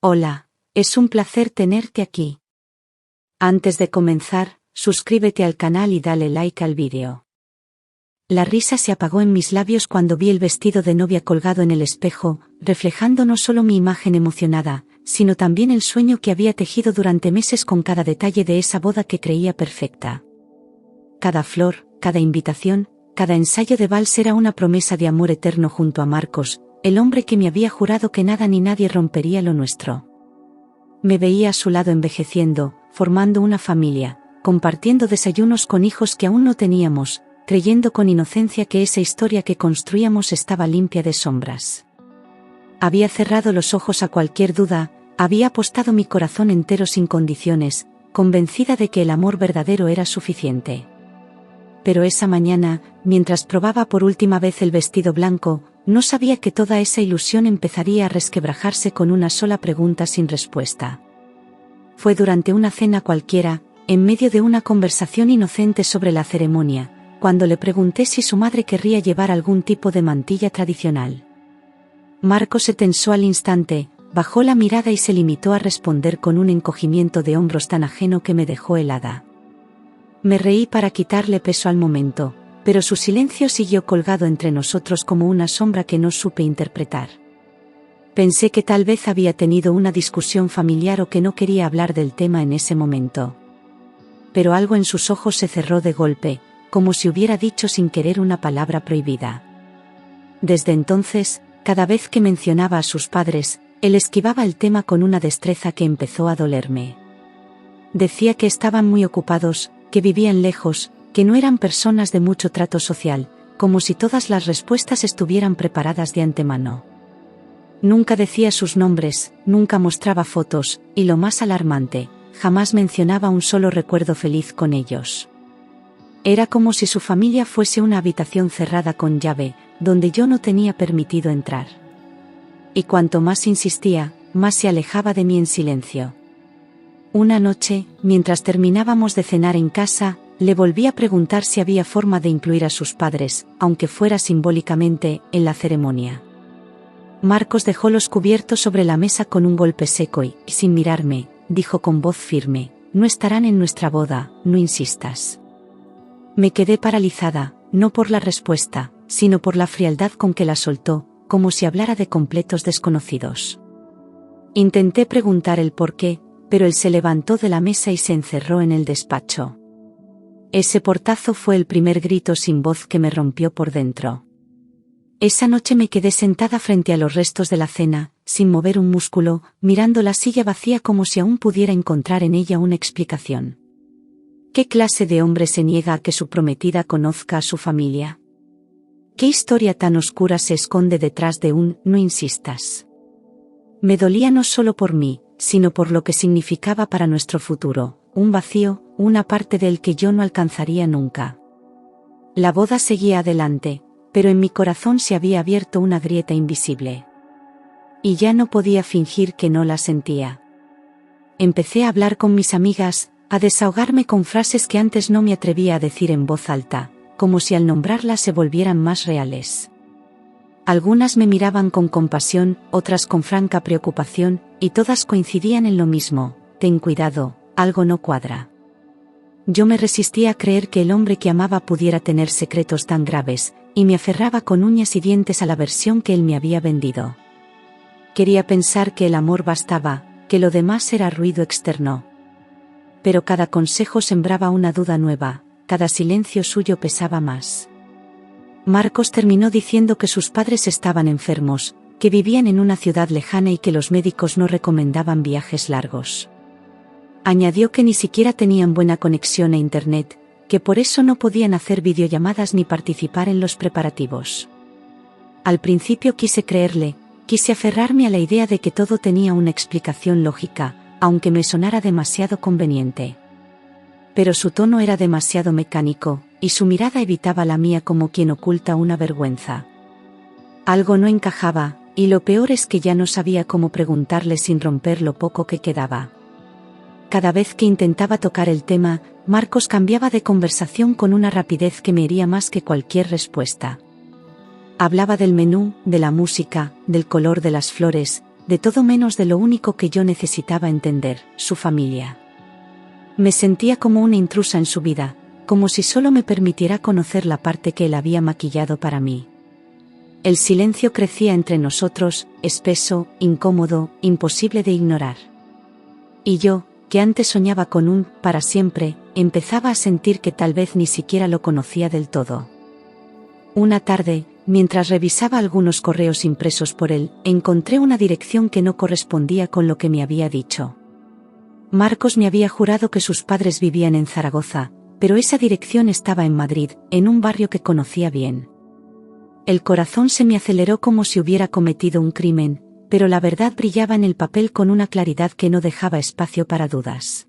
Hola, es un placer tenerte aquí. Antes de comenzar, suscríbete al canal y dale like al vídeo. La risa se apagó en mis labios cuando vi el vestido de novia colgado en el espejo, reflejando no solo mi imagen emocionada, sino también el sueño que había tejido durante meses con cada detalle de esa boda que creía perfecta. Cada flor, cada invitación, cada ensayo de vals era una promesa de amor eterno junto a Marcos, el hombre que me había jurado que nada ni nadie rompería lo nuestro. Me veía a su lado envejeciendo, formando una familia, compartiendo desayunos con hijos que aún no teníamos, creyendo con inocencia que esa historia que construíamos estaba limpia de sombras. Había cerrado los ojos a cualquier duda, había apostado mi corazón entero sin condiciones, convencida de que el amor verdadero era suficiente. Pero esa mañana, mientras probaba por última vez el vestido blanco, no sabía que toda esa ilusión empezaría a resquebrajarse con una sola pregunta sin respuesta. Fue durante una cena cualquiera, en medio de una conversación inocente sobre la ceremonia, cuando le pregunté si su madre querría llevar algún tipo de mantilla tradicional. Marcos se tensó al instante, bajó la mirada y se limitó a responder con un encogimiento de hombros tan ajeno que me dejó helada. Me reí para quitarle peso al momento, pero su silencio siguió colgado entre nosotros como una sombra que no supe interpretar. Pensé que tal vez había tenido una discusión familiar o que no quería hablar del tema en ese momento. Pero algo en sus ojos se cerró de golpe, como si hubiera dicho sin querer una palabra prohibida. Desde entonces, cada vez que mencionaba a sus padres, él esquivaba el tema con una destreza que empezó a dolerme. Decía que estaban muy ocupados, que vivían lejos, que no eran personas de mucho trato social, como si todas las respuestas estuvieran preparadas de antemano. Nunca decía sus nombres, nunca mostraba fotos, y lo más alarmante, jamás mencionaba un solo recuerdo feliz con ellos. Era como si su familia fuese una habitación cerrada con llave, donde yo no tenía permitido entrar. Y cuanto más insistía, más se alejaba de mí en silencio. Una noche, mientras terminábamos de cenar en casa, le volví a preguntar si había forma de incluir a sus padres, aunque fuera simbólicamente, en la ceremonia. Marcos dejó los cubiertos sobre la mesa con un golpe seco y, sin mirarme, dijo con voz firme: «No estarán en nuestra boda, no insistas». Me quedé paralizada, no por la respuesta, sino por la frialdad con que la soltó, como si hablara de completos desconocidos. Intenté preguntar el porqué, pero él se levantó de la mesa y se encerró en el despacho. Ese portazo fue el primer grito sin voz que me rompió por dentro. Esa noche me quedé sentada frente a los restos de la cena, sin mover un músculo, mirando la silla vacía como si aún pudiera encontrar en ella una explicación. ¿Qué clase de hombre se niega a que su prometida conozca a su familia? ¿Qué historia tan oscura se esconde detrás de un «no insistas»? Me dolía no solo por mí, sino por lo que significaba para nuestro futuro, un vacío, una parte del que yo no alcanzaría nunca. La boda seguía adelante, pero en mi corazón se había abierto una grieta invisible. Y ya no podía fingir que no la sentía. Empecé a hablar con mis amigas, a desahogarme con frases que antes no me atrevía a decir en voz alta, como si al nombrarlas se volvieran más reales. Algunas me miraban con compasión, otras con franca preocupación, y todas coincidían en lo mismo: ten cuidado, algo no cuadra. Yo me resistía a creer que el hombre que amaba pudiera tener secretos tan graves, y me aferraba con uñas y dientes a la versión que él me había vendido. Quería pensar que el amor bastaba, que lo demás era ruido externo. Pero cada consejo sembraba una duda nueva, cada silencio suyo pesaba más. Marcos terminó diciendo que sus padres estaban enfermos, que vivían en una ciudad lejana y que los médicos no recomendaban viajes largos. Añadió que ni siquiera tenían buena conexión a internet, que por eso no podían hacer videollamadas ni participar en los preparativos. Al principio quise creerle, quise aferrarme a la idea de que todo tenía una explicación lógica, aunque me sonara demasiado conveniente. Pero su tono era demasiado mecánico, y su mirada evitaba la mía como quien oculta una vergüenza. Algo no encajaba, y lo peor es que ya no sabía cómo preguntarle sin romper lo poco que quedaba. Cada vez que intentaba tocar el tema, Marcos cambiaba de conversación con una rapidez que me hería más que cualquier respuesta. Hablaba del menú, de la música, del color de las flores, de todo menos de lo único que yo necesitaba entender, su familia. Me sentía como una intrusa en su vida, como si solo me permitiera conocer la parte que él había maquillado para mí. El silencio crecía entre nosotros, espeso, incómodo, imposible de ignorar. Y yo, que antes soñaba con un para siempre, empezaba a sentir que tal vez ni siquiera lo conocía del todo. Una tarde, mientras revisaba algunos correos impresos por él, encontré una dirección que no correspondía con lo que me había dicho. Marcos me había jurado que sus padres vivían en Zaragoza, pero esa dirección estaba en Madrid, en un barrio que conocía bien. El corazón se me aceleró como si hubiera cometido un crimen, pero la verdad brillaba en el papel con una claridad que no dejaba espacio para dudas.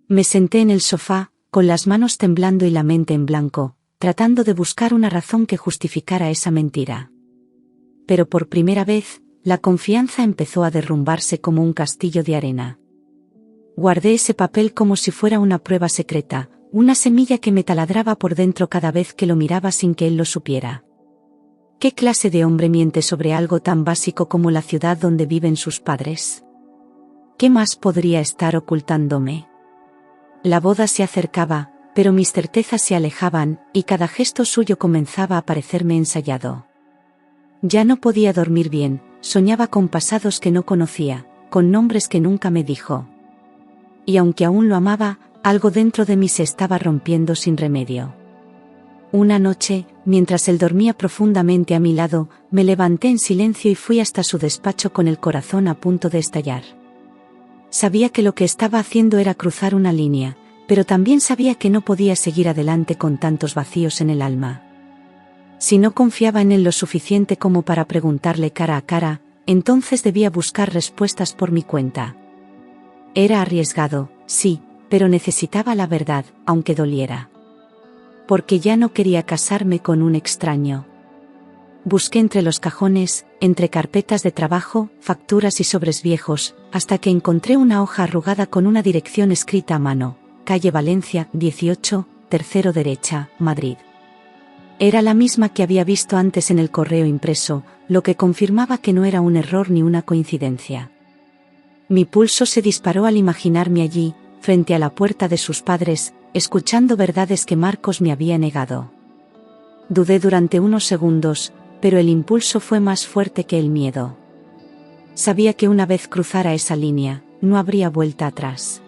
Me senté en el sofá, con las manos temblando y la mente en blanco, tratando de buscar una razón que justificara esa mentira. Pero por primera vez, la confianza empezó a derrumbarse como un castillo de arena. Guardé ese papel como si fuera una prueba secreta, una semilla que me taladraba por dentro cada vez que lo miraba sin que él lo supiera. ¿Qué clase de hombre miente sobre algo tan básico como la ciudad donde viven sus padres? ¿Qué más podría estar ocultándome? La boda se acercaba, pero mis certezas se alejaban, y cada gesto suyo comenzaba a parecerme ensayado. Ya no podía dormir bien, soñaba con pasados que no conocía, con nombres que nunca me dijo. Y aunque aún lo amaba, algo dentro de mí se estaba rompiendo sin remedio. Una noche, mientras él dormía profundamente a mi lado, me levanté en silencio y fui hasta su despacho con el corazón a punto de estallar. Sabía que lo que estaba haciendo era cruzar una línea, pero también sabía que no podía seguir adelante con tantos vacíos en el alma. Si no confiaba en él lo suficiente como para preguntarle cara a cara, entonces debía buscar respuestas por mi cuenta. Era arriesgado, sí, pero necesitaba la verdad, aunque doliera. Porque ya no quería casarme con un extraño. Busqué entre los cajones, entre carpetas de trabajo, facturas y sobres viejos, hasta que encontré una hoja arrugada con una dirección escrita a mano: calle Valencia, 18, tercero derecha, Madrid. Era la misma que había visto antes en el correo impreso, lo que confirmaba que no era un error ni una coincidencia. Mi pulso se disparó al imaginarme allí, frente a la puerta de sus padres, escuchando verdades que Marcos me había negado. Dudé durante unos segundos, pero el impulso fue más fuerte que el miedo. Sabía que una vez cruzara esa línea, no habría vuelta atrás.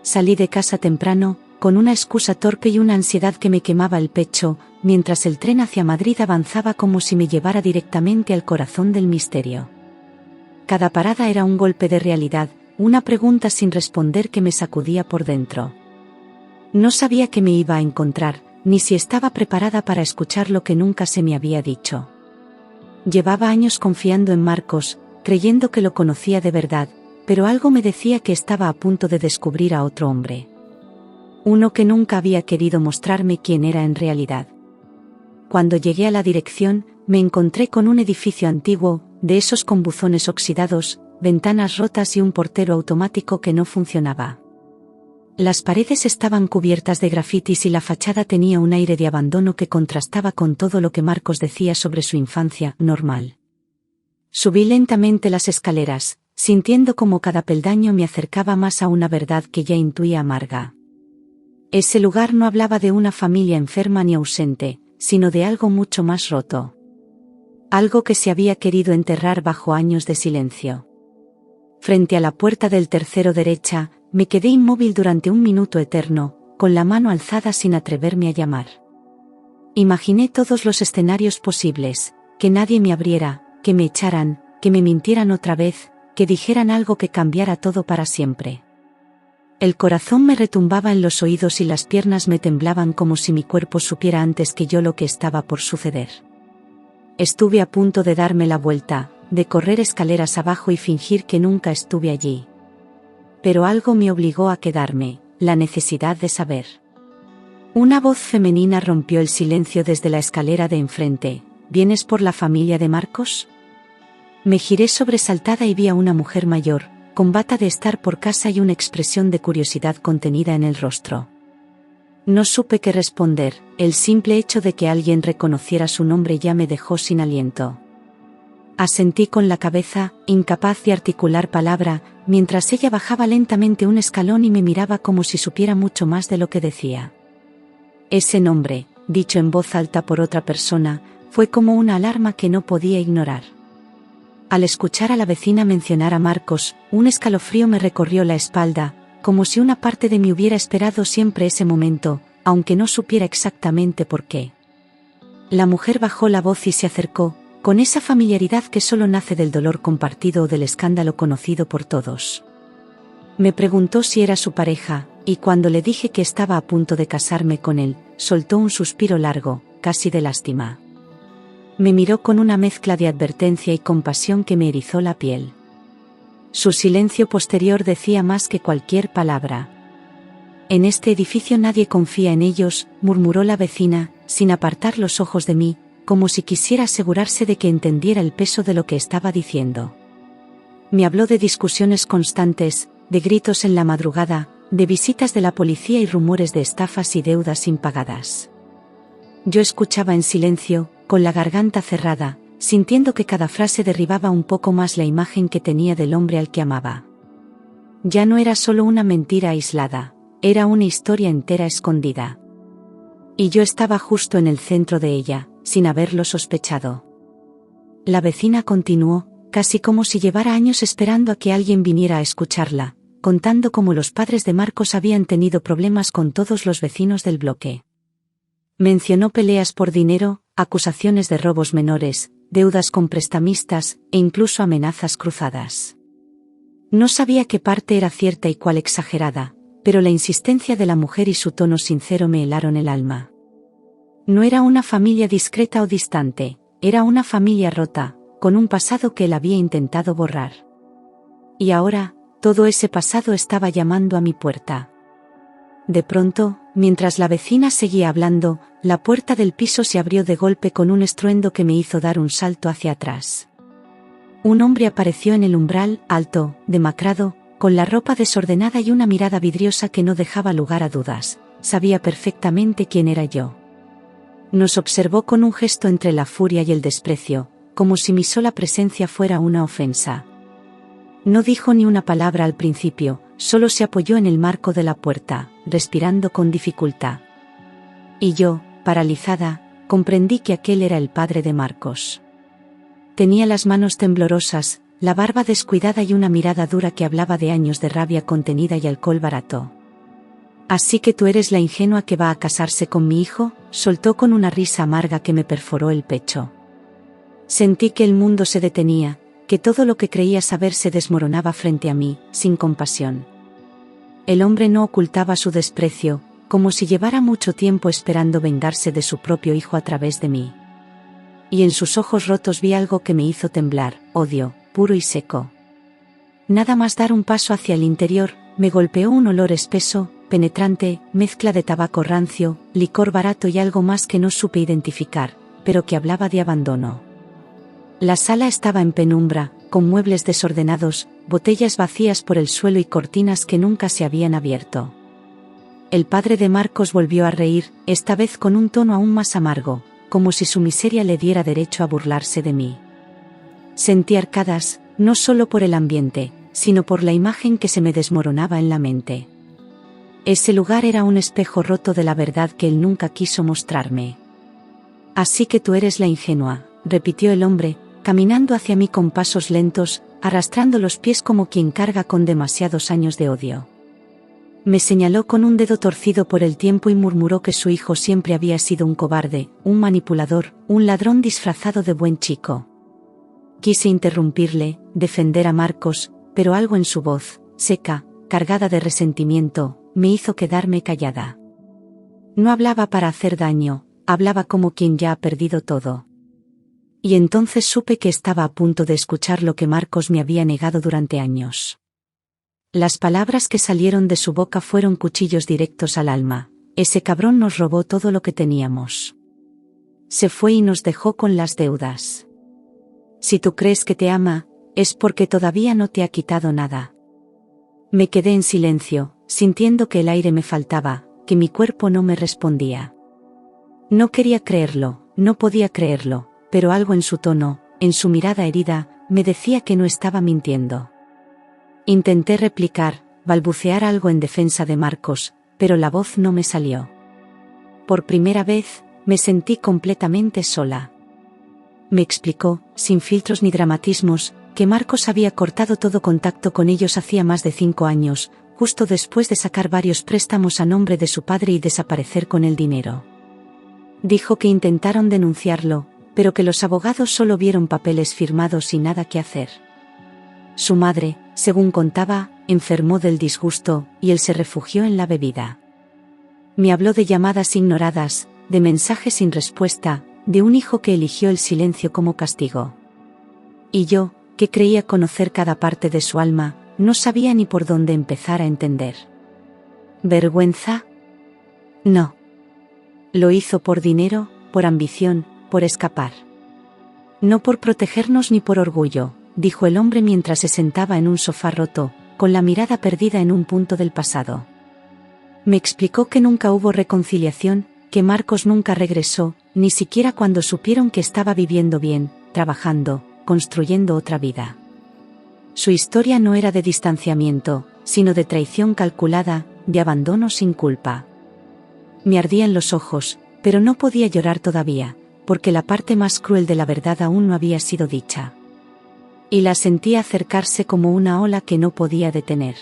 Salí de casa temprano, con una excusa torpe y una ansiedad que me quemaba el pecho, mientras el tren hacia Madrid avanzaba como si me llevara directamente al corazón del misterio. Cada parada era un golpe de realidad, una pregunta sin responder que me sacudía por dentro. No sabía qué me iba a encontrar, ni si estaba preparada para escuchar lo que nunca se me había dicho. Llevaba años confiando en Marcos, creyendo que lo conocía de verdad, pero algo me decía que estaba a punto de descubrir a otro hombre. Uno que nunca había querido mostrarme quién era en realidad. Cuando llegué a la dirección, me encontré con un edificio antiguo, de esos con buzones oxidados, ventanas rotas y un portero automático que no funcionaba. Las paredes estaban cubiertas de grafitis y la fachada tenía un aire de abandono que contrastaba con todo lo que Marcos decía sobre su infancia normal. Subí lentamente las escaleras, sintiendo como cada peldaño me acercaba más a una verdad que ya intuía amarga. Ese lugar no hablaba de una familia enferma ni ausente, sino de algo mucho más roto. Algo que se había querido enterrar bajo años de silencio. Frente a la puerta del tercero derecha, me quedé inmóvil durante un minuto eterno, con la mano alzada sin atreverme a llamar. Imaginé todos los escenarios posibles: que nadie me abriera, que me echaran, que me mintieran otra vez, que dijeran algo que cambiara todo para siempre. El corazón me retumbaba en los oídos y las piernas me temblaban como si mi cuerpo supiera antes que yo lo que estaba por suceder. Estuve a punto de darme la vuelta, de correr escaleras abajo y fingir que nunca estuve allí. Pero algo me obligó a quedarme, la necesidad de saber. Una voz femenina rompió el silencio desde la escalera de enfrente: ¿vienes por la familia de Marcos? Me giré sobresaltada y vi a una mujer mayor, con bata de estar por casa y una expresión de curiosidad contenida en el rostro. No supe qué responder, el simple hecho de que alguien reconociera su nombre ya me dejó sin aliento. Asentí con la cabeza, incapaz de articular palabra, mientras ella bajaba lentamente un escalón y me miraba como si supiera mucho más de lo que decía. Ese nombre, dicho en voz alta por otra persona, fue como una alarma que no podía ignorar. Al escuchar a la vecina mencionar a Marcos, un escalofrío me recorrió la espalda, como si una parte de mí hubiera esperado siempre ese momento, aunque no supiera exactamente por qué. La mujer bajó la voz y se acercó, con esa familiaridad que solo nace del dolor compartido o del escándalo conocido por todos. Me preguntó si era su pareja, y cuando le dije que estaba a punto de casarme con él, soltó un suspiro largo, casi de lástima. Me miró con una mezcla de advertencia y compasión que me erizó la piel. Su silencio posterior decía más que cualquier palabra. En este edificio nadie confía en ellos, murmuró la vecina, sin apartar los ojos de mí, como si quisiera asegurarse de que entendiera el peso de lo que estaba diciendo. Me habló de discusiones constantes, de gritos en la madrugada, de visitas de la policía y rumores de estafas y deudas impagadas. Yo escuchaba en silencio, con la garganta cerrada, sintiendo que cada frase derribaba un poco más la imagen que tenía del hombre al que amaba. Ya no era solo una mentira aislada, era una historia entera escondida. Y yo estaba justo en el centro de ella, sin haberlo sospechado. La vecina continuó, casi como si llevara años esperando a que alguien viniera a escucharla, contando cómo los padres de Marcos habían tenido problemas con todos los vecinos del bloque. Mencionó peleas por dinero, acusaciones de robos menores, deudas con prestamistas, e incluso amenazas cruzadas. No sabía qué parte era cierta y cuál exagerada, pero la insistencia de la mujer y su tono sincero me helaron el alma. No era una familia discreta o distante, era una familia rota, con un pasado que él había intentado borrar. Y ahora, todo ese pasado estaba llamando a mi puerta. De pronto, mientras la vecina seguía hablando, la puerta del piso se abrió de golpe con un estruendo que me hizo dar un salto hacia atrás. Un hombre apareció en el umbral, alto, demacrado, con la ropa desordenada y una mirada vidriosa que no dejaba lugar a dudas. Sabía perfectamente quién era yo. Nos observó con un gesto entre la furia y el desprecio, como si mi sola presencia fuera una ofensa. No dijo ni una palabra al principio, solo se apoyó en el marco de la puerta, respirando con dificultad. Y yo, paralizada, comprendí que aquel era el padre de Marcos. Tenía las manos temblorosas, la barba descuidada y una mirada dura que hablaba de años de rabia contenida y alcohol barato. «Así que tú eres la ingenua que va a casarse con mi hijo», soltó con una risa amarga que me perforó el pecho. Sentí que el mundo se detenía, que todo lo que creía saber se desmoronaba frente a mí, sin compasión. El hombre no ocultaba su desprecio, como si llevara mucho tiempo esperando vengarse de su propio hijo a través de mí. Y en sus ojos rotos vi algo que me hizo temblar, odio, puro y seco. Nada más dar un paso hacia el interior, me golpeó un olor espeso, penetrante, mezcla de tabaco rancio, licor barato y algo más que no supe identificar, pero que hablaba de abandono. La sala estaba en penumbra, con muebles desordenados, botellas vacías por el suelo y cortinas que nunca se habían abierto. El padre de Marcos volvió a reír, esta vez con un tono aún más amargo, como si su miseria le diera derecho a burlarse de mí. Sentí arcadas, no solo por el ambiente, sino por la imagen que se me desmoronaba en la mente. Ese lugar era un espejo roto de la verdad que él nunca quiso mostrarme. «Así que tú eres la ingenua», repitió el hombre, caminando hacia mí con pasos lentos, arrastrando los pies como quien carga con demasiados años de odio. Me señaló con un dedo torcido por el tiempo y murmuró que su hijo siempre había sido un cobarde, un manipulador, un ladrón disfrazado de buen chico. Quise interrumpirle, defender a Marcos, pero algo en su voz, seca, cargada de resentimiento, me hizo quedarme callada. No hablaba para hacer daño, hablaba como quien ya ha perdido todo. Y entonces supe que estaba a punto de escuchar lo que Marcos me había negado durante años. Las palabras que salieron de su boca fueron cuchillos directos al alma. «Ese cabrón nos robó todo lo que teníamos. Se fue y nos dejó con las deudas. Si tú crees que te ama, es porque todavía no te ha quitado nada». Me quedé en silencio, sintiendo que el aire me faltaba, que mi cuerpo no me respondía. No quería creerlo, no podía creerlo, pero algo en su tono, en su mirada herida, me decía que no estaba mintiendo. Intenté replicar, balbucear algo en defensa de Marcos, pero la voz no me salió. Por primera vez, me sentí completamente sola. Me explicó, sin filtros ni dramatismos, que Marcos había cortado todo contacto con ellos hacía más de 5 años, justo después de sacar varios préstamos a nombre de su padre y desaparecer con el dinero. Dijo que intentaron denunciarlo, pero que los abogados solo vieron papeles firmados y nada que hacer. Su madre, según contaba, enfermó del disgusto, y él se refugió en la bebida. Me habló de llamadas ignoradas, de mensajes sin respuesta, de un hijo que eligió el silencio como castigo. Y yo, que creía conocer cada parte de su alma, no sabía ni por dónde empezar a entender. ¿Vergüenza? No. Lo hizo por dinero, por ambición, por escapar. No por protegernos ni por orgullo, dijo el hombre mientras se sentaba en un sofá roto, con la mirada perdida en un punto del pasado. Me explicó que nunca hubo reconciliación, que Marcos nunca regresó, ni siquiera cuando supieron que estaba viviendo bien, trabajando, construyendo otra vida. Su historia no era de distanciamiento, sino de traición calculada, de abandono sin culpa. Me ardían los ojos, pero no podía llorar todavía, porque la parte más cruel de la verdad aún no había sido dicha. Y la sentía acercarse como una ola que no podía detener.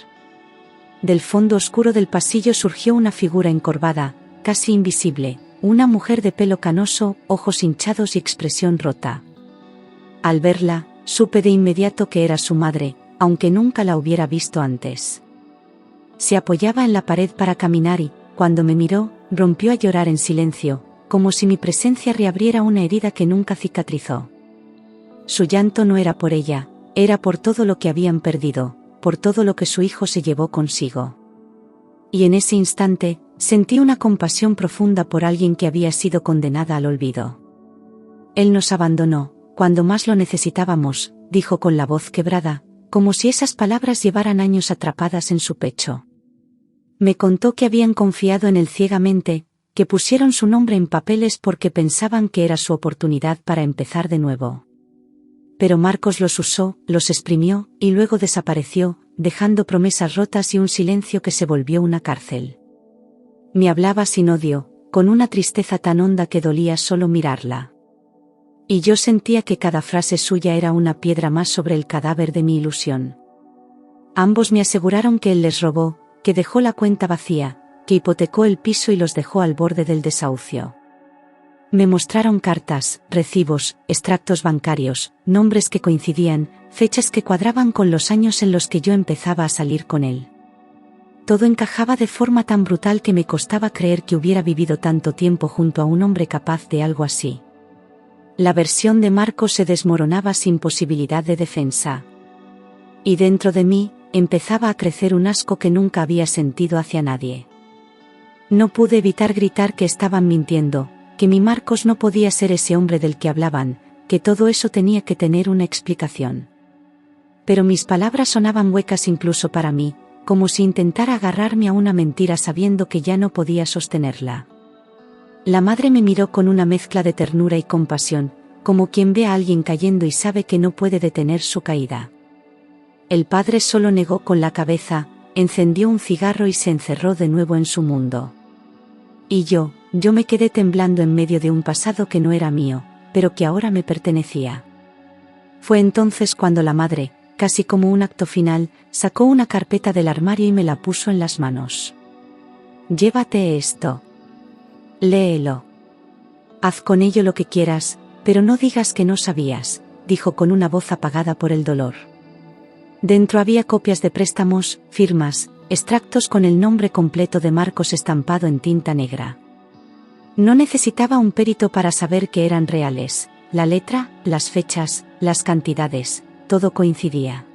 Del fondo oscuro del pasillo surgió una figura encorvada, casi invisible, una mujer de pelo canoso, ojos hinchados y expresión rota. Al verla, supe de inmediato que era su madre, aunque nunca la hubiera visto antes. Se apoyaba en la pared para caminar y, cuando me miró, rompió a llorar en silencio, como si mi presencia reabriera una herida que nunca cicatrizó. Su llanto no era por ella, era por todo lo que habían perdido, por todo lo que su hijo se llevó consigo. Y en ese instante, sentí una compasión profunda por alguien que había sido condenada al olvido. Él nos abandonó, cuando más lo necesitábamos, dijo con la voz quebrada, como si esas palabras llevaran años atrapadas en su pecho. Me contó que habían confiado en él ciegamente, que pusieron su nombre en papeles porque pensaban que era su oportunidad para empezar de nuevo. Pero Marcos los usó, los exprimió, y luego desapareció, dejando promesas rotas y un silencio que se volvió una cárcel. Me hablaba sin odio, con una tristeza tan honda que dolía solo mirarla. Y yo sentía que cada frase suya era una piedra más sobre el cadáver de mi ilusión. Ambos me aseguraron que él les robó, que dejó la cuenta vacía, que hipotecó el piso y los dejó al borde del desahucio. Me mostraron cartas, recibos, extractos bancarios, nombres que coincidían, fechas que cuadraban con los años en los que yo empezaba a salir con él. Todo encajaba de forma tan brutal que me costaba creer que hubiera vivido tanto tiempo junto a un hombre capaz de algo así. La versión de Marcos se desmoronaba sin posibilidad de defensa. Y dentro de mí, empezaba a crecer un asco que nunca había sentido hacia nadie. No pude evitar gritar que estaban mintiendo, que mi Marcos no podía ser ese hombre del que hablaban, que todo eso tenía que tener una explicación. Pero mis palabras sonaban huecas incluso para mí, como si intentara agarrarme a una mentira sabiendo que ya no podía sostenerla. La madre me miró con una mezcla de ternura y compasión, como quien ve a alguien cayendo y sabe que no puede detener su caída. El padre solo negó con la cabeza, encendió un cigarro y se encerró de nuevo en su mundo. Y yo me quedé temblando en medio de un pasado que no era mío, pero que ahora me pertenecía. Fue entonces cuando la madre, casi como un acto final, sacó una carpeta del armario y me la puso en las manos. Llévate esto. Léelo. Haz con ello lo que quieras, pero no digas que no sabías, dijo con una voz apagada por el dolor. Dentro había copias de préstamos, firmas, extractos con el nombre completo de Marcos estampado en tinta negra. No necesitaba un perito para saber que eran reales, la letra, las fechas, las cantidades, todo coincidía.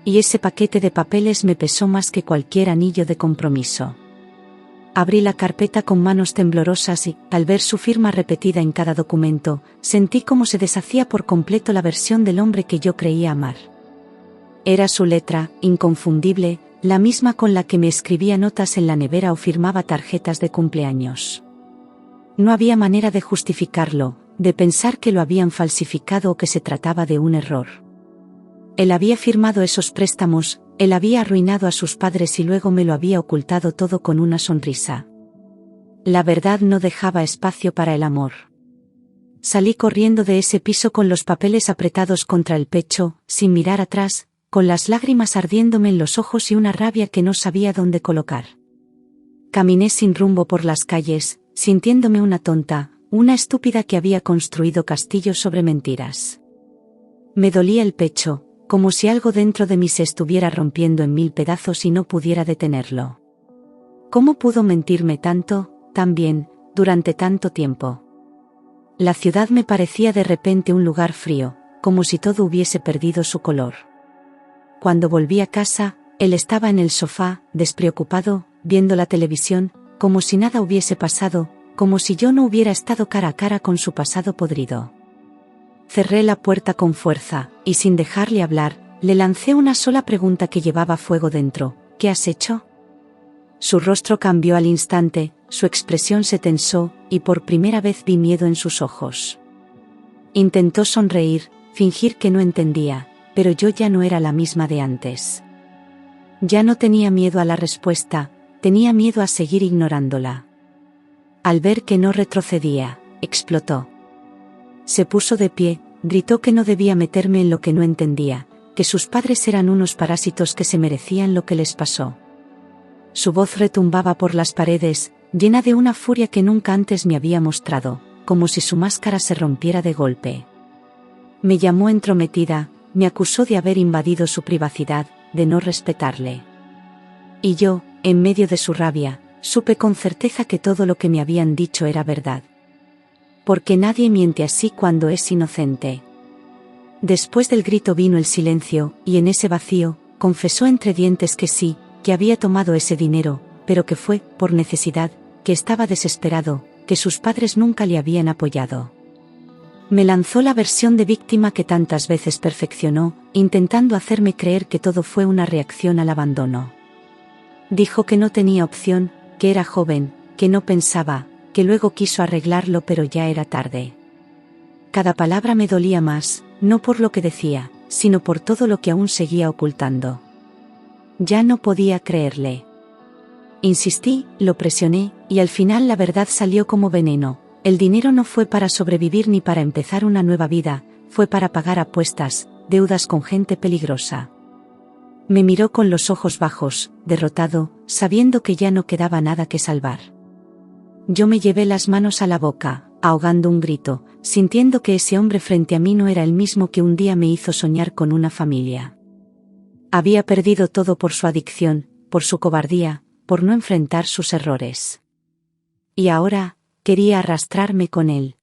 Y ese paquete de papeles me pesó más que cualquier anillo de compromiso. Abrí la carpeta con manos temblorosas y, al ver su firma repetida en cada documento, sentí cómo se deshacía por completo la versión del hombre que yo creía amar. Era su letra, inconfundible, la misma con la que me escribía notas en la nevera o firmaba tarjetas de cumpleaños. No había manera de justificarlo, de pensar que lo habían falsificado o que se trataba de un error. Él había firmado esos préstamos, él había arruinado a sus padres y luego me lo había ocultado todo con una sonrisa. La verdad no dejaba espacio para el amor. Salí corriendo de ese piso con los papeles apretados contra el pecho, sin mirar atrás, con las lágrimas ardiéndome en los ojos y una rabia que no sabía dónde colocar. Caminé sin rumbo por las calles, sintiéndome una tonta, una estúpida que había construido castillos sobre mentiras. Me dolía el pecho, como si algo dentro de mí se estuviera rompiendo en mil pedazos y no pudiera detenerlo. ¿Cómo pudo mentirme tanto, tan bien, durante tanto tiempo? La ciudad me parecía de repente un lugar frío, como si todo hubiese perdido su color. Cuando volví a casa, él estaba en el sofá, despreocupado, viendo la televisión, como si nada hubiese pasado, como si yo no hubiera estado cara a cara con su pasado podrido. Cerré la puerta con fuerza, y sin dejarle hablar, le lancé una sola pregunta que llevaba fuego dentro: ¿qué has hecho? Su rostro cambió al instante, su expresión se tensó, y por primera vez vi miedo en sus ojos. Intentó sonreír, fingir que no entendía, pero yo ya no era la misma de antes. Ya no tenía miedo a la respuesta, tenía miedo a seguir ignorándola. Al ver que no retrocedía, explotó. Se puso de pie, gritó que no debía meterme en lo que no entendía, que sus padres eran unos parásitos que se merecían lo que les pasó. Su voz retumbaba por las paredes, llena de una furia que nunca antes me había mostrado, como si su máscara se rompiera de golpe. Me llamó entrometida, me acusó de haber invadido su privacidad, de no respetarle. Y yo, en medio de su rabia, supe con certeza que todo lo que me habían dicho era verdad. Porque nadie miente así cuando es inocente. Después del grito vino el silencio, y en ese vacío, confesó entre dientes que sí, que había tomado ese dinero, pero que fue, por necesidad, que estaba desesperado, que sus padres nunca le habían apoyado. Me lanzó la versión de víctima que tantas veces perfeccionó, intentando hacerme creer que todo fue una reacción al abandono. Dijo que no tenía opción, que era joven, que no pensaba, que luego quiso arreglarlo pero ya era tarde. Cada palabra me dolía más, no por lo que decía, sino por todo lo que aún seguía ocultando. Ya no podía creerle. Insistí, lo presioné, y al final la verdad salió como veneno. El dinero no fue para sobrevivir ni para empezar una nueva vida, fue para pagar apuestas, deudas con gente peligrosa. Me miró con los ojos bajos, derrotado, sabiendo que ya no quedaba nada que salvar. Yo me llevé las manos a la boca, ahogando un grito, sintiendo que ese hombre frente a mí no era el mismo que un día me hizo soñar con una familia. Había perdido todo por su adicción, por su cobardía, por no enfrentar sus errores. Y ahora, quería arrastrarme con él.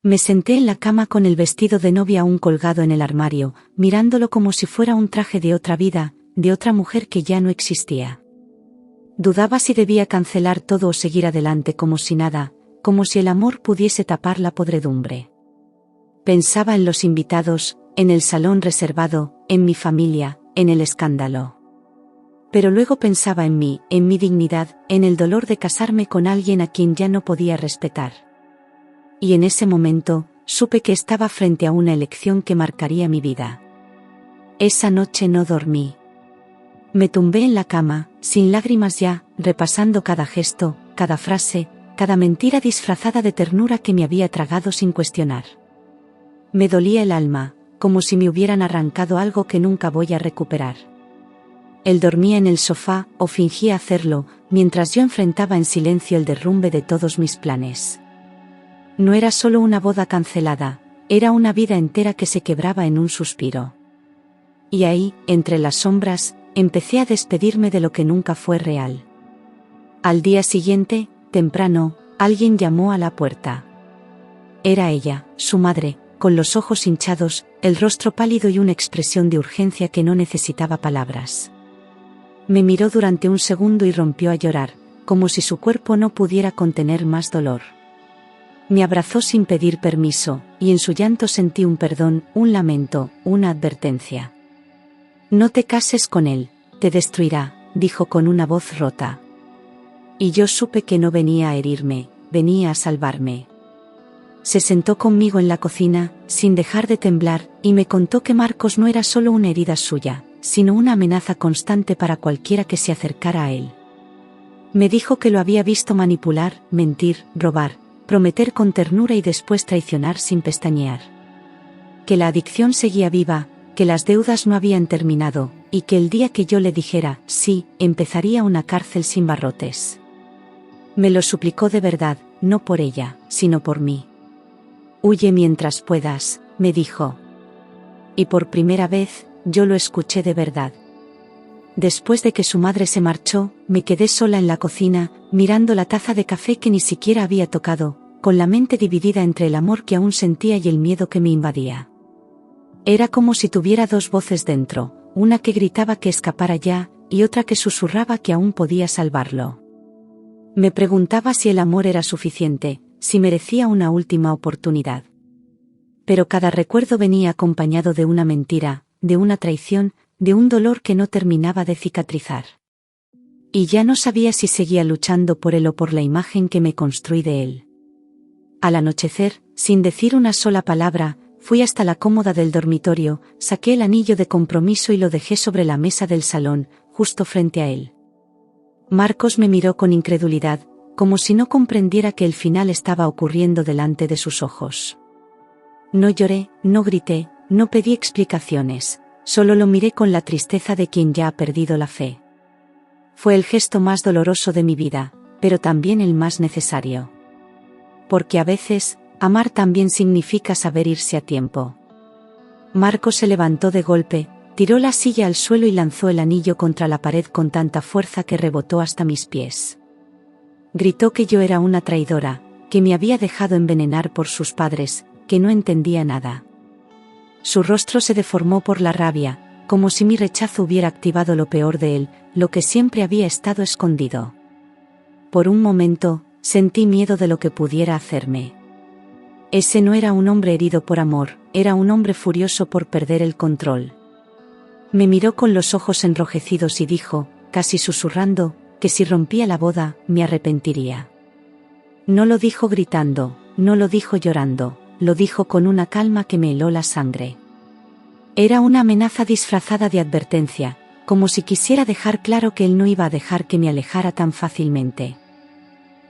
Me senté en la cama con el vestido de novia aún colgado en el armario, mirándolo como si fuera un traje de otra vida, de otra mujer que ya no existía. Dudaba si debía cancelar todo o seguir adelante como si nada, como si el amor pudiese tapar la podredumbre. Pensaba en los invitados, en el salón reservado, en mi familia, en el escándalo. Pero luego pensaba en mí, en mi dignidad, en el dolor de casarme con alguien a quien ya no podía respetar. Y en ese momento, supe que estaba frente a una elección que marcaría mi vida. Esa noche no dormí. Me tumbé en la cama, sin lágrimas ya, repasando cada gesto, cada frase, cada mentira disfrazada de ternura que me había tragado sin cuestionar. Me dolía el alma, como si me hubieran arrancado algo que nunca voy a recuperar. Él dormía en el sofá, o fingía hacerlo, mientras yo enfrentaba en silencio el derrumbe de todos mis planes. No era solo una boda cancelada, era una vida entera que se quebraba en un suspiro. Y ahí, entre las sombras, empecé a despedirme de lo que nunca fue real. Al día siguiente, temprano, alguien llamó a la puerta. Era ella, su madre, con los ojos hinchados, el rostro pálido y una expresión de urgencia que no necesitaba palabras. Me miró durante un segundo y rompió a llorar, como si su cuerpo no pudiera contener más dolor. Me abrazó sin pedir permiso, y en su llanto sentí un perdón, un lamento, una advertencia. No te cases con él, te destruirá, dijo con una voz rota. Y yo supe que no venía a herirme, venía a salvarme. Se sentó conmigo en la cocina, sin dejar de temblar, y me contó que Marcos no era solo una herida suya, sino una amenaza constante para cualquiera que se acercara a él. Me dijo que lo había visto manipular, mentir, robar, prometer con ternura y después traicionar sin pestañear. Que la adicción seguía viva, que las deudas no habían terminado, y que el día que yo le dijera sí, empezaría una cárcel sin barrotes. Me lo suplicó de verdad, no por ella, sino por mí. Huye mientras puedas, me dijo. Y por primera vez, yo lo escuché de verdad. Después de que su madre se marchó, me quedé sola en la cocina, mirando la taza de café que ni siquiera había tocado, con la mente dividida entre el amor que aún sentía y el miedo que me invadía. Era como si tuviera dos voces dentro, una que gritaba que escapara ya, y otra que susurraba que aún podía salvarlo. Me preguntaba si el amor era suficiente, si merecía una última oportunidad. Pero cada recuerdo venía acompañado de una mentira, de una traición, de un dolor que no terminaba de cicatrizar. Y ya no sabía si seguía luchando por él o por la imagen que me construí de él. Al anochecer, sin decir una sola palabra, fui hasta la cómoda del dormitorio, saqué el anillo de compromiso y lo dejé sobre la mesa del salón, justo frente a él. Marcos me miró con incredulidad, como si no comprendiera que el final estaba ocurriendo delante de sus ojos. No lloré, no grité, no pedí explicaciones, solo lo miré con la tristeza de quien ya ha perdido la fe. Fue el gesto más doloroso de mi vida, pero también el más necesario. Porque a veces, amar también significa saber irse a tiempo. Marcos se levantó de golpe, tiró la silla al suelo y lanzó el anillo contra la pared con tanta fuerza que rebotó hasta mis pies. Gritó que yo era una traidora, que me había dejado envenenar por sus padres, que no entendía nada. Su rostro se deformó por la rabia, como si mi rechazo hubiera activado lo peor de él, lo que siempre había estado escondido. Por un momento, sentí miedo de lo que pudiera hacerme. Ese no era un hombre herido por amor, era un hombre furioso por perder el control. Me miró con los ojos enrojecidos y dijo, casi susurrando, que si rompía la boda, me arrepentiría. No lo dijo gritando, no lo dijo llorando, lo dijo con una calma que me heló la sangre. Era una amenaza disfrazada de advertencia, como si quisiera dejar claro que él no iba a dejar que me alejara tan fácilmente.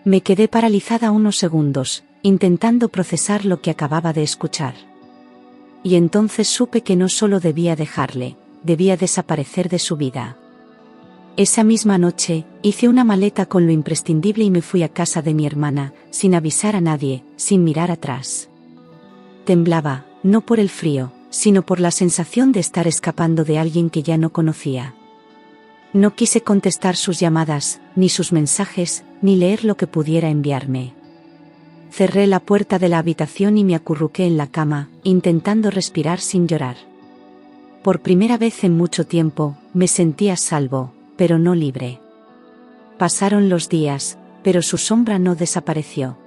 Me quedé paralizada unos segundos, intentando procesar lo que acababa de escuchar. Y entonces supe que no solo debía dejarle, debía desaparecer de su vida. Esa misma noche, hice una maleta con lo imprescindible y me fui a casa de mi hermana, sin avisar a nadie, sin mirar atrás. Temblaba, no por el frío, sino por la sensación de estar escapando de alguien que ya no conocía. No quise contestar sus llamadas, ni sus mensajes, ni leer lo que pudiera enviarme. Cerré la puerta de la habitación y me acurruqué en la cama, intentando respirar sin llorar. Por primera vez en mucho tiempo, me sentía a salvo, pero no libre. Pasaron los días, pero su sombra no desapareció.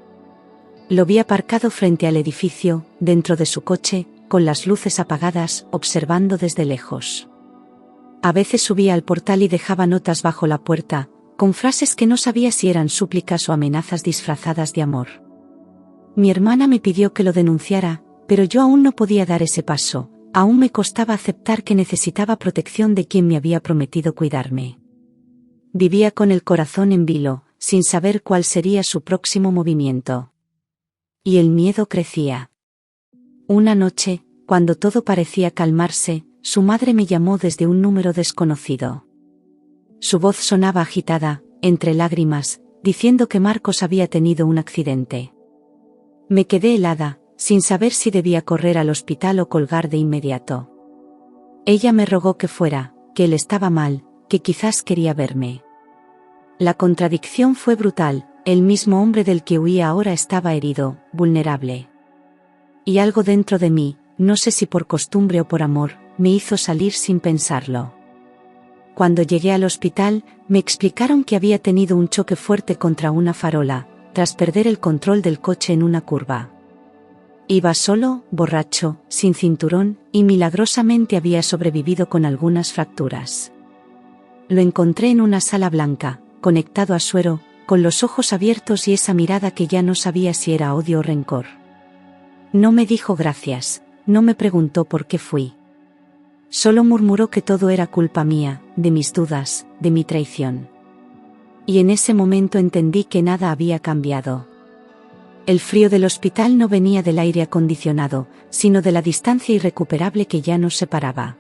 Lo vi aparcado frente al edificio, dentro de su coche, con las luces apagadas, observando desde lejos. A veces subía al portal y dejaba notas bajo la puerta, con frases que no sabía si eran súplicas o amenazas disfrazadas de amor. Mi hermana me pidió que lo denunciara, pero yo aún no podía dar ese paso, aún me costaba aceptar que necesitaba protección de quien me había prometido cuidarme. Vivía con el corazón en vilo, sin saber cuál sería su próximo movimiento. Y el miedo crecía. Una noche, cuando todo parecía calmarse, su madre me llamó desde un número desconocido. Su voz sonaba agitada, entre lágrimas, diciendo que Marcos había tenido un accidente. Me quedé helada, sin saber si debía correr al hospital o colgar de inmediato. Ella me rogó que fuera, que él estaba mal, que quizás quería verme. La contradicción fue brutal, el mismo hombre del que huía ahora estaba herido, vulnerable. Y algo dentro de mí, no sé si por costumbre o por amor, me hizo salir sin pensarlo. Cuando llegué al hospital, me explicaron que había tenido un choque fuerte contra una farola, tras perder el control del coche en una curva. Iba solo, borracho, sin cinturón, y milagrosamente había sobrevivido con algunas fracturas. Lo encontré en una sala blanca, conectado a suero, con los ojos abiertos y esa mirada que ya no sabía si era odio o rencor. No me dijo gracias, no me preguntó por qué fui. Solo murmuró que todo era culpa mía, de mis dudas, de mi traición. Y en ese momento entendí que nada había cambiado. El frío del hospital no venía del aire acondicionado, sino de la distancia irrecuperable que ya nos separaba.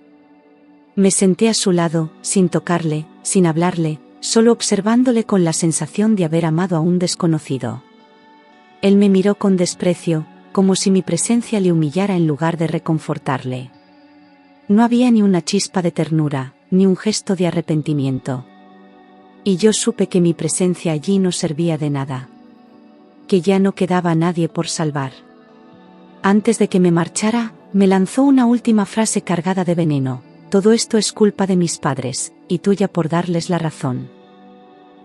Me senté a su lado, sin tocarle, sin hablarle, solo observándole con la sensación de haber amado a un desconocido. Él me miró con desprecio, como si mi presencia le humillara en lugar de reconfortarle. No había ni una chispa de ternura, ni un gesto de arrepentimiento. Y yo supe que mi presencia allí no servía de nada. Que ya no quedaba nadie por salvar. Antes de que me marchara, me lanzó una última frase cargada de veneno: todo esto es culpa de mis padres, y tuya por darles la razón.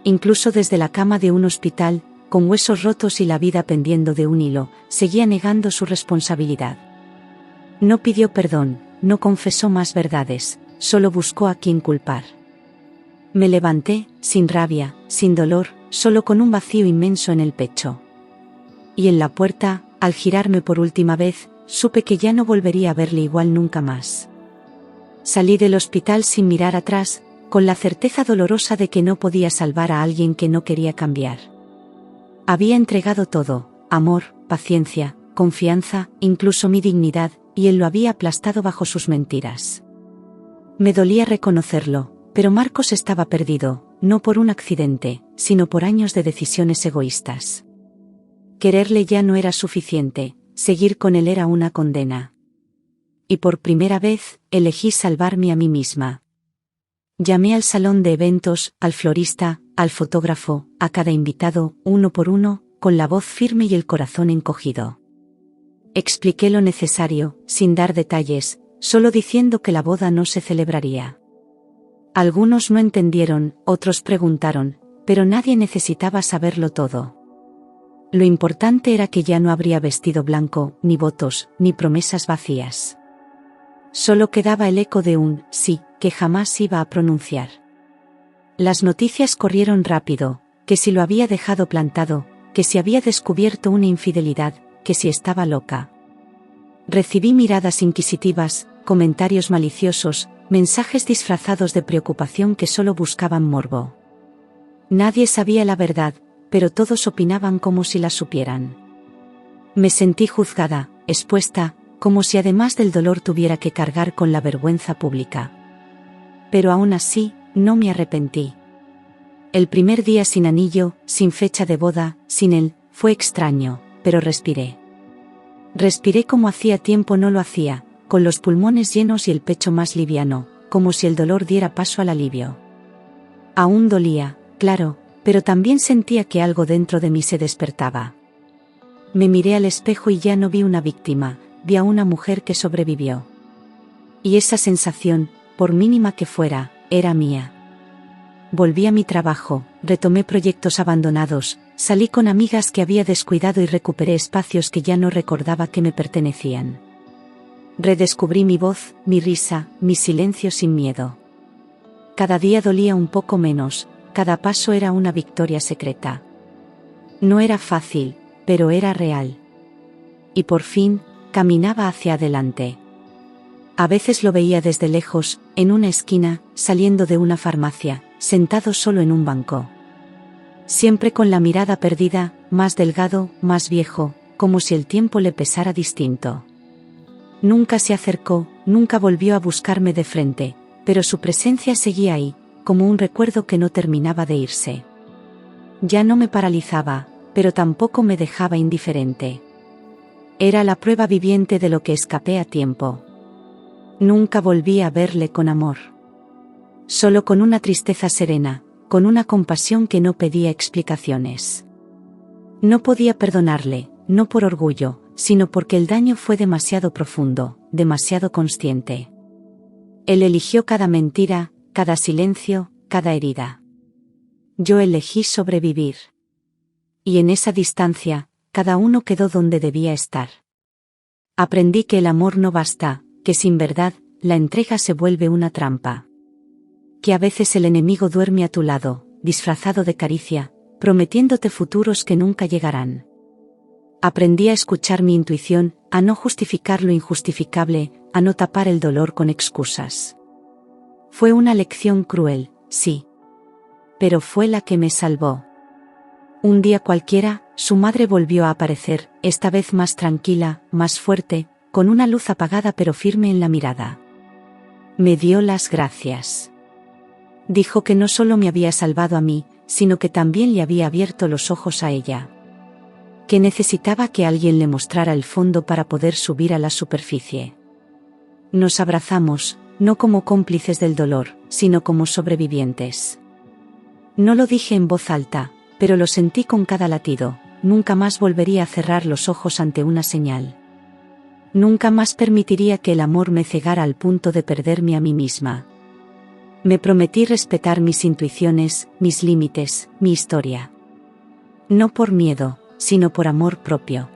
Incluso desde la cama de un hospital, con huesos rotos y la vida pendiendo de un hilo, seguía negando su responsabilidad. No pidió perdón, no confesó más verdades, solo buscó a quien culpar. Me levanté, sin rabia, sin dolor, solo con un vacío inmenso en el pecho. Y en la puerta, al girarme por última vez, supe que ya no volvería a verle igual nunca más. Salí del hospital sin mirar atrás, con la certeza dolorosa de que no podía salvar a alguien que no quería cambiar. Había entregado todo: amor, paciencia, confianza, incluso mi dignidad, y él lo había aplastado bajo sus mentiras. Me dolía reconocerlo, pero Marcos estaba perdido, no por un accidente, sino por años de decisiones egoístas. Quererle ya no era suficiente, seguir con él era una condena. Y por primera vez, elegí salvarme a mí misma. Llamé al salón de eventos, al florista, al fotógrafo, a cada invitado, uno por uno, con la voz firme y el corazón encogido. Expliqué lo necesario, sin dar detalles, solo diciendo que la boda no se celebraría. Algunos no entendieron, otros preguntaron, pero nadie necesitaba saberlo todo. Lo importante era que ya no habría vestido blanco, ni votos, ni promesas vacías. Solo quedaba el eco de un sí, que jamás iba a pronunciar. Las noticias corrieron rápido: que si lo había dejado plantado, que si había descubierto una infidelidad, que si estaba loca. Recibí miradas inquisitivas, comentarios maliciosos, mensajes disfrazados de preocupación que solo buscaban morbo. Nadie sabía la verdad, pero todos opinaban como si la supieran. Me sentí juzgada, expuesta, como si además del dolor tuviera que cargar con la vergüenza pública. Pero aún así, no me arrepentí. El primer día sin anillo, sin fecha de boda, sin él, fue extraño, pero respiré. Respiré como hacía tiempo no lo hacía, con los pulmones llenos y el pecho más liviano, como si el dolor diera paso al alivio. Aún dolía, claro, pero también sentía que algo dentro de mí se despertaba. Me miré al espejo y ya no vi una víctima, vi a una mujer que sobrevivió. Y esa sensación, por mínima que fuera, era mía. Volví a mi trabajo, retomé proyectos abandonados, salí con amigas que había descuidado y recuperé espacios que ya no recordaba que me pertenecían. Redescubrí mi voz, mi risa, mi silencio sin miedo. Cada día dolía un poco menos, cada paso era una victoria secreta. No era fácil, pero era real. Y por fin, caminaba hacia adelante. A veces lo veía desde lejos, en una esquina, saliendo de una farmacia, sentado solo en un banco. Siempre con la mirada perdida, más delgado, más viejo, como si el tiempo le pesara distinto. Nunca se acercó, nunca volvió a buscarme de frente, pero su presencia seguía ahí, como un recuerdo que no terminaba de irse. Ya no me paralizaba, pero tampoco me dejaba indiferente. Era la prueba viviente de lo que escapé a tiempo. Nunca volví a verle con amor. Solo con una tristeza serena, con una compasión que no pedía explicaciones. No podía perdonarle, no por orgullo, sino porque el daño fue demasiado profundo, demasiado consciente. Él eligió cada mentira, cada silencio, cada herida. Yo elegí sobrevivir. Y en esa distancia, cada uno quedó donde debía estar. Aprendí que el amor no basta, que sin verdad, la entrega se vuelve una trampa. Que a veces el enemigo duerme a tu lado, disfrazado de caricia, prometiéndote futuros que nunca llegarán. Aprendí a escuchar mi intuición, a no justificar lo injustificable, a no tapar el dolor con excusas. Fue una lección cruel, sí. Pero fue la que me salvó. Un día cualquiera, su madre volvió a aparecer, esta vez más tranquila, más fuerte, con una luz apagada pero firme en la mirada. Me dio las gracias. Dijo que no solo me había salvado a mí, sino que también le había abierto los ojos a ella. Que necesitaba que alguien le mostrara el fondo para poder subir a la superficie. Nos abrazamos, no como cómplices del dolor, sino como sobrevivientes. No lo dije en voz alta, pero lo sentí con cada latido. Nunca más volvería a cerrar los ojos ante una señal. Nunca más permitiría que el amor me cegara al punto de perderme a mí misma. Me prometí respetar mis intuiciones, mis límites, mi historia. No por miedo, sino por amor propio.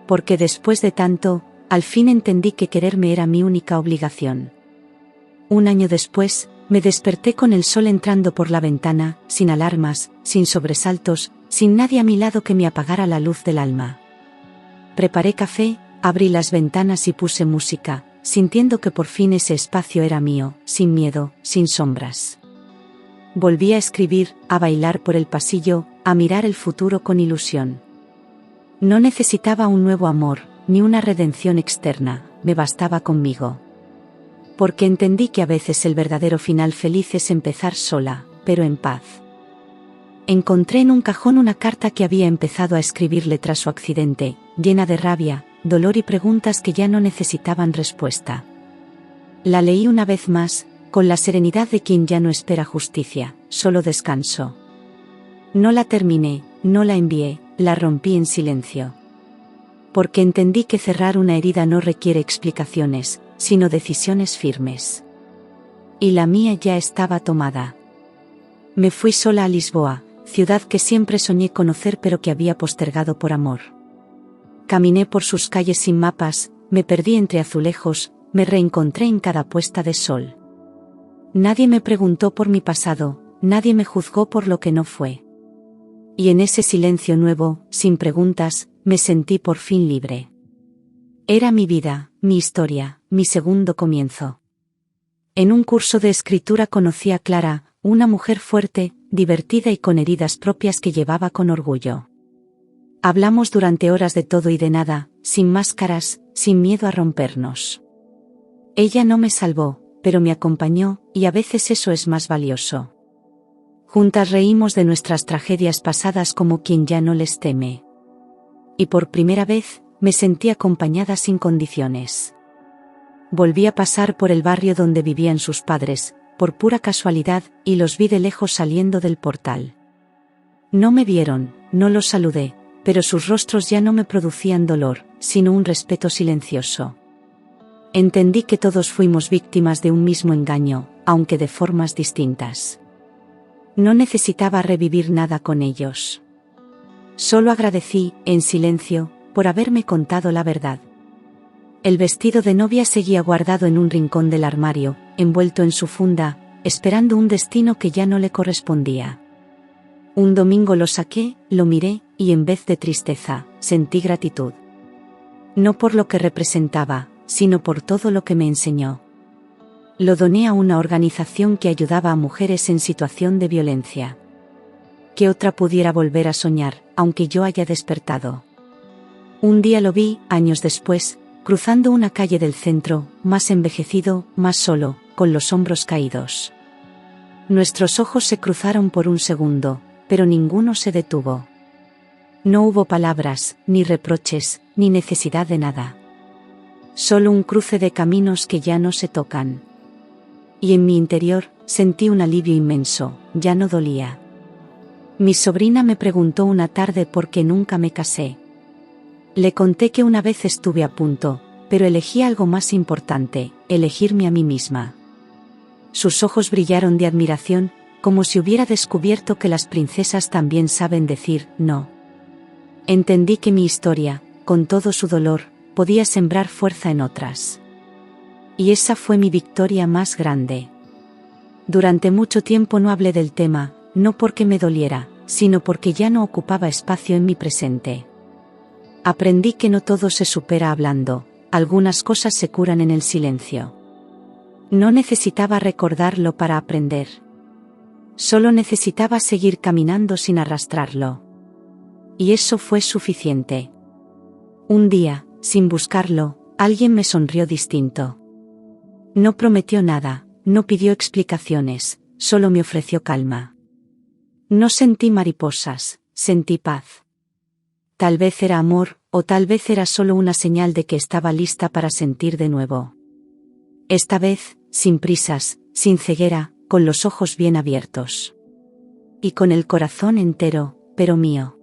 Porque después de tanto, al fin entendí que quererme era mi única obligación. Un año después, me desperté con el sol entrando por la ventana, sin alarmas, sin sobresaltos, sin nadie a mi lado que me apagara la luz del alma. Preparé café, abrí las ventanas y puse música, sintiendo que por fin ese espacio era mío, sin miedo, sin sombras. Volví a escribir, a bailar por el pasillo, a mirar el futuro con ilusión. No necesitaba un nuevo amor, ni una redención externa, me bastaba conmigo. Porque entendí que a veces el verdadero final feliz es empezar sola, pero en paz. Encontré en un cajón una carta que había empezado a escribirle tras su accidente, llena de rabia, dolor y preguntas que ya no necesitaban respuesta. La leí una vez más, con la serenidad de quien ya no espera justicia, solo descanso. No la terminé, no la envié, la rompí en silencio. Porque entendí que cerrar una herida no requiere explicaciones, sino decisiones firmes. Y la mía ya estaba tomada. Me fui sola a Lisboa, ciudad que siempre soñé conocer pero que había postergado por amor. Caminé por sus calles sin mapas, me perdí entre azulejos, me reencontré en cada puesta de sol. Nadie me preguntó por mi pasado, nadie me juzgó por lo que no fue. Y en ese silencio nuevo, sin preguntas, me sentí por fin libre. Era mi vida, mi historia, mi segundo comienzo. En un curso de escritura conocí a Clara, una mujer fuerte, divertida y con heridas propias que llevaba con orgullo. Hablamos durante horas de todo y de nada, sin máscaras, sin miedo a rompernos. Ella no me salvó, pero me acompañó, y a veces eso es más valioso. Juntas reímos de nuestras tragedias pasadas como quien ya no les teme. Y por primera vez, me sentí acompañada sin condiciones. Volví a pasar por el barrio donde vivían sus padres, por pura casualidad, y los vi de lejos saliendo del portal. No me vieron, no los saludé, pero sus rostros ya no me producían dolor, sino un respeto silencioso. Entendí que todos fuimos víctimas de un mismo engaño, aunque de formas distintas. No necesitaba revivir nada con ellos. Solo agradecí, en silencio, por haberme contado la verdad. El vestido de novia seguía guardado en un rincón del armario, envuelto en su funda, esperando un destino que ya no le correspondía. Un domingo lo saqué, lo miré, y en vez de tristeza, sentí gratitud. No por lo que representaba, sino por todo lo que me enseñó. Lo doné a una organización que ayudaba a mujeres en situación de violencia. Que otra pudiera volver a soñar, aunque yo haya despertado. Un día lo vi, años después, cruzando una calle del centro, más envejecido, más solo, con los hombros caídos. Nuestros ojos se cruzaron por un segundo, pero ninguno se detuvo. No hubo palabras, ni reproches, ni necesidad de nada. Solo un cruce de caminos que ya no se tocan. Y en mi interior, sentí un alivio inmenso, ya no dolía. Mi sobrina me preguntó una tarde por qué nunca me casé. Le conté que una vez estuve a punto, pero elegí algo más importante, elegirme a mí misma. Sus ojos brillaron de admiración, como si hubiera descubierto que las princesas también saben decir no. Entendí que mi historia, con todo su dolor, podía sembrar fuerza en otras. Y esa fue mi victoria más grande. Durante mucho tiempo no hablé del tema, no porque me doliera, sino porque ya no ocupaba espacio en mi presente. Aprendí que no todo se supera hablando, algunas cosas se curan en el silencio. No necesitaba recordarlo para aprender. Solo necesitaba seguir caminando sin arrastrarlo. Y eso fue suficiente. Un día, sin buscarlo, alguien me sonrió distinto. No prometió nada, no pidió explicaciones, solo me ofreció calma. No sentí mariposas, sentí paz. Tal vez era amor, o tal vez era solo una señal de que estaba lista para sentir de nuevo. Esta vez, sin prisas, sin ceguera, con los ojos bien abiertos. Y con el corazón entero, pero mío.